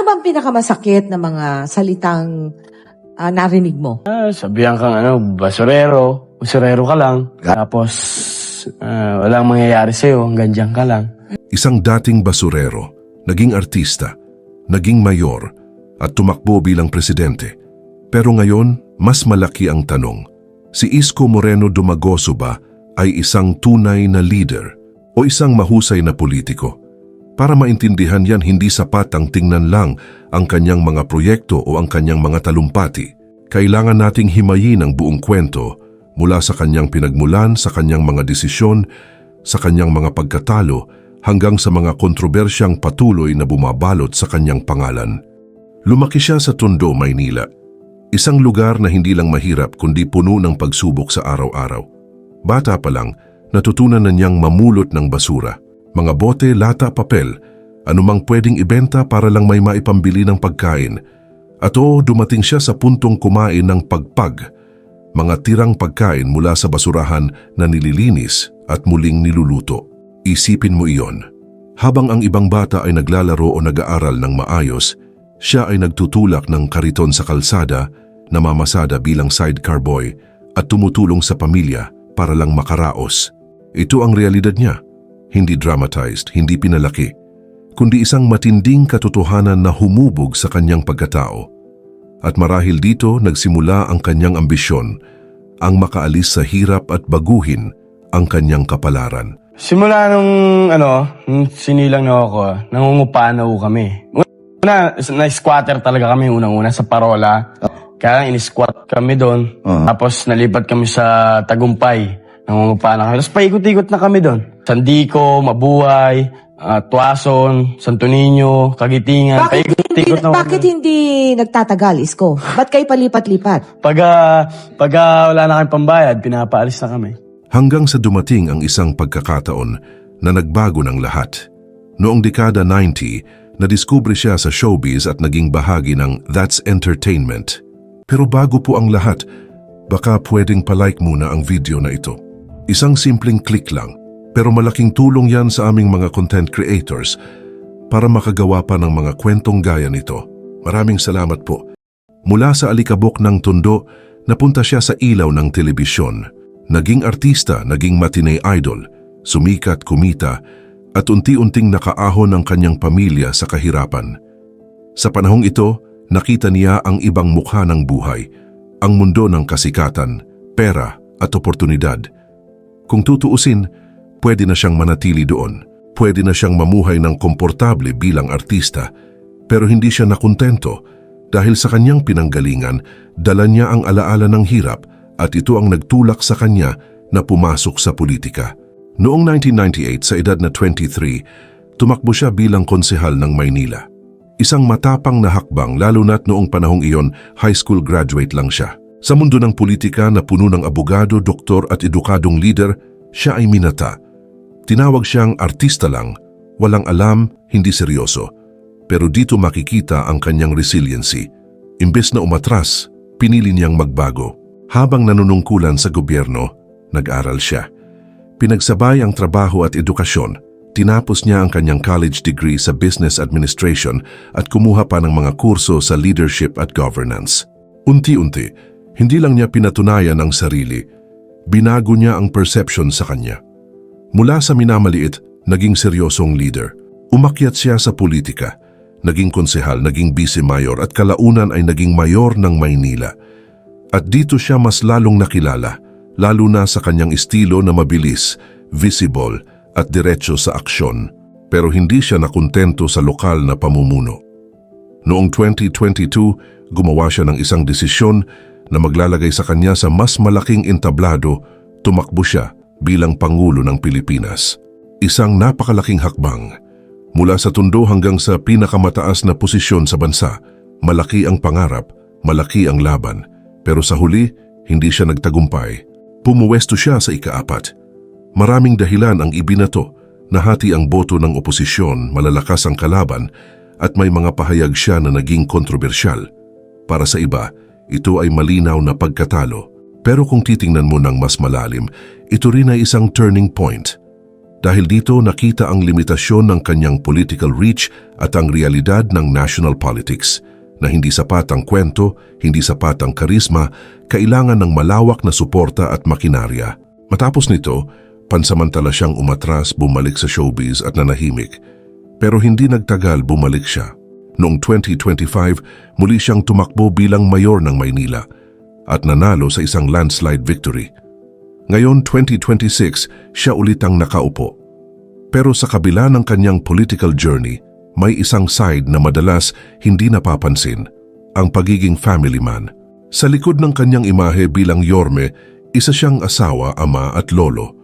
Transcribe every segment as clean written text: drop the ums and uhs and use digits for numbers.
Ano bang pinakamasakit na mga salitang narinig mo? Sabihan kang basurero ka lang. Tapos walang mangyayari sa'yo, hanggang dyan ka lang. Isang dating basurero, naging artista, naging mayor, at tumakbo bilang presidente. Pero ngayon, mas malaki ang tanong. Si Isko Moreno Dumagoso ba ay isang tunay na leader o isang mahusay na politiko? Para maintindihan yan, hindi sapat ang tingnan lang ang kanyang mga proyekto o ang kanyang mga talumpati. Kailangan nating himayin ang buong kwento mula sa kanyang pinagmulan, sa kanyang mga desisyon, sa kanyang mga pagkatalo, hanggang sa mga kontrobersyang patuloy na bumabalot sa kanyang pangalan. Lumaki siya sa Tondo, Maynila. Isang lugar na hindi lang mahirap kundi puno ng pagsubok sa araw-araw. Bata pa lang, natutunan na niyang mamulot ng basura. Mga bote, lata, papel, anumang pwedeng ibenta para lang may maipambili ng pagkain. At dumating siya sa puntong kumain ng pagpag, mga tirang pagkain mula sa basurahan na nililinis at muling niluluto. Isipin mo iyon. Habang ang ibang bata ay naglalaro o nag-aaral ng maayos, siya ay nagtutulak ng kariton sa kalsada, namamasada bilang sidecar boy at tumutulong sa pamilya para lang makaraos. Ito ang realidad niya. Hindi dramatized, hindi pinalaki, kundi isang matinding katotohanan na humubog sa kanyang pagkatao. At marahil dito nagsimula ang kanyang ambisyon, ang makaalis sa hirap at baguhin ang kanyang kapalaran. Simula nung sinilang na ako, nangungupahan na kami. Una, na-squatter talaga kami unang-una sa Parola. Kaya lang in-squat kami doon. Tapos nalipat kami sa Tagumpay. Nangungupahan na kami. Tapos paikot-ikot na kami doon. Sandico, Mabuhay, Tuason, Santo Niño, Kagitingan. Bakit hindi nagtatagal, Isko? Ba't kayo palipat-lipat? Pag wala na kami pambayad, pinapaalis na kami. Hanggang sa dumating ang isang pagkakataon na nagbago ng lahat. Noong dekada 90, nadiskubre siya sa showbiz at naging bahagi ng That's Entertainment. Pero bago po ang lahat, baka pwedeng palike muna ang video na ito. Isang simpleng click lang, pero malaking tulong yan sa aming mga content creators para makagawa pa ng mga kwentong gaya nito. Maraming salamat po. Mula sa alikabok ng Tondo, napunta siya sa ilaw ng telebisyon. Naging artista, naging matinee idol, sumikat, kumita, at unti-unting nakaahon ang kanyang pamilya sa kahirapan. Sa panahong ito, nakita niya ang ibang mukha ng buhay, ang mundo ng kasikatan, pera at oportunidad. Kung tutuusin, pwede na siyang manatili doon. Pwede na siyang mamuhay ng komportable bilang artista, pero hindi siya nakontento dahil sa kanyang pinanggalingan, dala niya ang alaala ng hirap at ito ang nagtulak sa kanya na pumasok sa politika. Noong 1998, sa edad na 23, tumakbo siya bilang konsehal ng Maynila. Isang matapang na hakbang lalo na't noong panahong iyon, high school graduate lang siya. Sa mundo ng politika na puno ng abogado, doktor at edukadong leader, siya ay minata. Tinawag siyang artista lang, walang alam, hindi seryoso. Pero dito makikita ang kanyang resiliency. Imbes na umatras, pinili niyang magbago. Habang nanunungkulan sa gobyerno, nag-aral siya. Pinagsabay ang trabaho at edukasyon. Tinapos niya ang kanyang college degree sa Business Administration at kumuha pa ng mga kurso sa leadership at governance. Unti-unti, hindi lang niya pinatunayan ang sarili, binago niya ang perception sa kanya. Mula sa minamaliit, naging seryosong leader. Umakyat siya sa politika, naging konsehal, naging vice-mayor at kalaunan ay naging mayor ng Maynila. At dito siya mas lalong nakilala, lalo na sa kanyang estilo na mabilis, visible at diretso sa aksyon. Pero hindi siya nakontento sa lokal na pamumuno. Noong 2022, gumawa siya ng isang desisyon na maglalagay sa kanya sa mas malaking entablado, tumakbo siya bilang Pangulo ng Pilipinas. Isang napakalaking hakbang. Mula sa Tondo hanggang sa pinakamataas na posisyon sa bansa, malaki ang pangarap, malaki ang laban. Pero sa huli, hindi siya nagtagumpay. Pumuwesto siya sa ika-4. Maraming dahilan ang ibinato, nahati ang boto ng oposisyon, malalakas ang kalaban, at may mga pahayag siya na naging kontrobersyal. Para sa iba, ito ay malinaw na pagkatalo. Pero kung titingnan mo ng mas malalim, ito rin ay isang turning point. Dahil dito nakita ang limitasyon ng kanyang political reach at ang realidad ng national politics, na hindi sapat ang kwento, hindi sapat ang karisma, kailangan ng malawak na suporta at makinarya. Matapos nito, pansamantala siyang umatras, bumalik sa showbiz at nanahimik. Pero hindi nagtagal, bumalik siya. Noong 2025, muli siyang tumakbo bilang mayor ng Maynila at nanalo sa isang landslide victory. Ngayon 2026, siya ulit ang nakaupo. Pero sa kabila ng kanyang political journey, may isang side na madalas hindi napapansin, ang pagiging family man. Sa likod ng kanyang imahe bilang Yorme, isa siyang asawa, ama at lolo.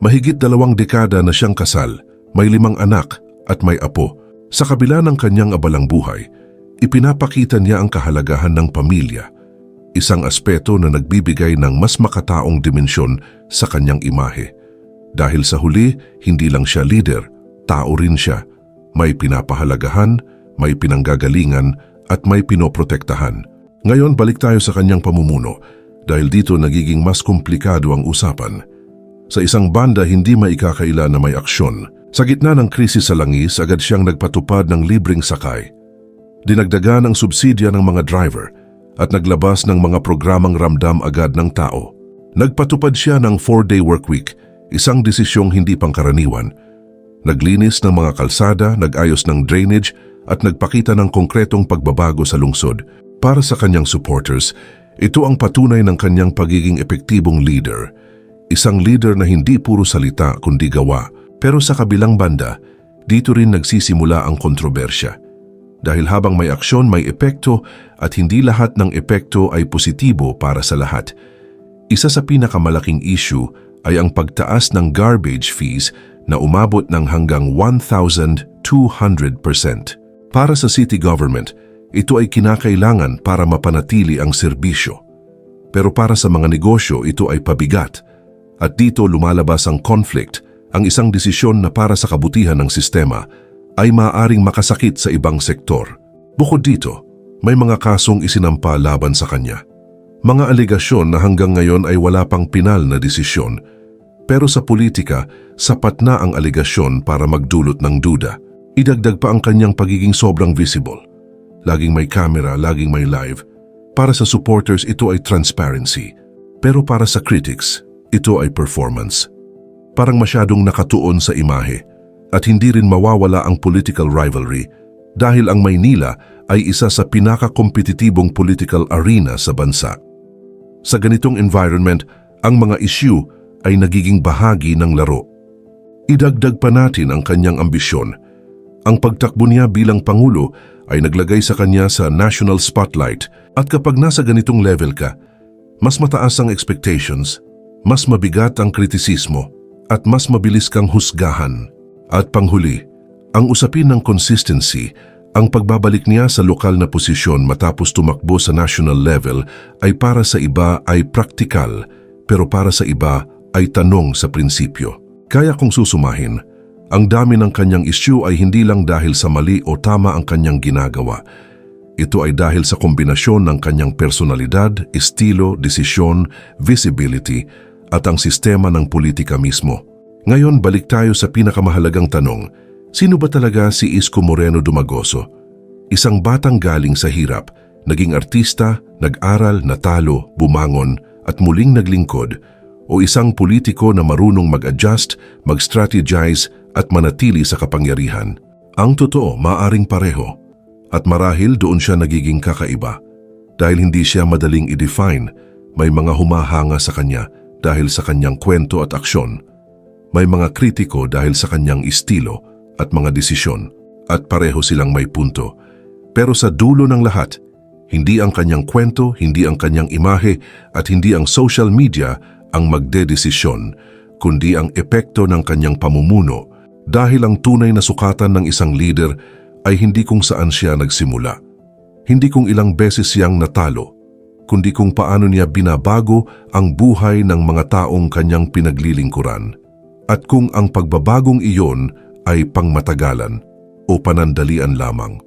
Mahigit 2 dekada na siyang kasal, may 5 anak at may apo. Sa kabila ng kanyang abalang buhay, ipinapakita niya ang kahalagahan ng pamilya, isang aspeto na nagbibigay ng mas makataong dimensyon sa kanyang imahe. Dahil sa huli, hindi lang siya leader, tao rin siya. May pinapahalagahan, may pinanggagalingan, at may pinoprotektahan. Ngayon, balik tayo sa kanyang pamumuno, dahil dito nagiging mas komplikado ang usapan. Sa isang banda, hindi maikakaila na may aksyon. Sa gitna ng krisis sa langis, agad siyang nagpatupad ng libreng sakay. Dinagdagan ang subsidya ng mga driver at naglabas ng mga programang ramdam agad ng tao. Nagpatupad siya ng 4-day workweek, isang desisyong hindi pangkaraniwan. Naglinis ng mga kalsada, nag-ayos ng drainage at nagpakita ng konkretong pagbabago sa lungsod. Para sa kanyang supporters, ito ang patunay ng kanyang pagiging epektibong leader. Isang leader na hindi puro salita kundi gawa. Pero sa kabilang banda, dito rin nagsisimula ang kontrobersya. Dahil habang may aksyon, may epekto at hindi lahat ng epekto ay positibo para sa lahat. Isa sa pinakamalaking issue ay ang pagtaas ng garbage fees na umabot ng hanggang 1,200%. Para sa city government, ito ay kinakailangan para mapanatili ang serbisyo. Pero para sa mga negosyo, ito ay pabigat. At dito lumalabas ang conflict, ang isang desisyon na para sa kabutihan ng sistema ay maaaring makasakit sa ibang sektor. Bukod dito, may mga kasong isinampa laban sa kanya. Mga aligasyon na hanggang ngayon ay wala pang pinal na desisyon. Pero sa politika, sapat na ang aligasyon para magdulot ng duda. Idagdag pa ang kanyang pagiging sobrang visible. Laging may camera, laging may live. Para sa supporters, ito ay transparency. Pero para sa critics, ito ay performance. Parang masyadong nakatuon sa imahe. At hindi rin mawawala ang political rivalry dahil ang Maynila ay isa sa pinakakompetitibong political arena sa bansa. Sa ganitong environment, ang mga issue ay nagiging bahagi ng laro. Idagdag pa natin ang kanyang ambisyon. Ang pagtakbo niya bilang Pangulo ay naglagay sa kanya sa national spotlight at kapag nasa ganitong level ka, mas mataas ang expectations, mas mabigat ang kritisismo at mas mabilis kang husgahan. At panghuli, ang usapin ng consistency, ang pagbabalik niya sa lokal na posisyon matapos tumakbo sa national level ay para sa iba ay praktikal, pero para sa iba ay tanong sa prinsipyo. Kaya kung susumahin, ang dami ng kanyang issue ay hindi lang dahil sa mali o tama ang kanyang ginagawa. Ito ay dahil sa kombinasyon ng kanyang personalidad, estilo, desisyon, visibility at ang sistema ng politika mismo. Ngayon, balik tayo sa pinakamahalagang tanong, sino ba talaga si Isko Moreno Dumagoso? Isang batang galing sa hirap, naging artista, nag-aral, natalo, bumangon, at muling naglingkod, o isang politiko na marunong mag-adjust, mag-strategize, at manatili sa kapangyarihan? Ang totoo, maaring pareho. At marahil doon siya nagiging kakaiba. Dahil hindi siya madaling i-define, may mga humahanga sa kanya dahil sa kanyang kwento at aksyon. May mga kritiko dahil sa kanyang estilo at mga desisyon, at pareho silang may punto. Pero sa dulo ng lahat, hindi ang kanyang kwento, hindi ang kanyang imahe, at hindi ang social media ang magdedesisyon, kundi ang epekto ng kanyang pamumuno, dahil ang tunay na sukatan ng isang leader ay hindi kung saan siya nagsimula. Hindi kung ilang beses siyang natalo, kundi kung paano niya binabago ang buhay ng mga taong kanyang pinaglilingkuran. At kung ang pagbabagong iyon ay pangmatagalan o panandalian lamang.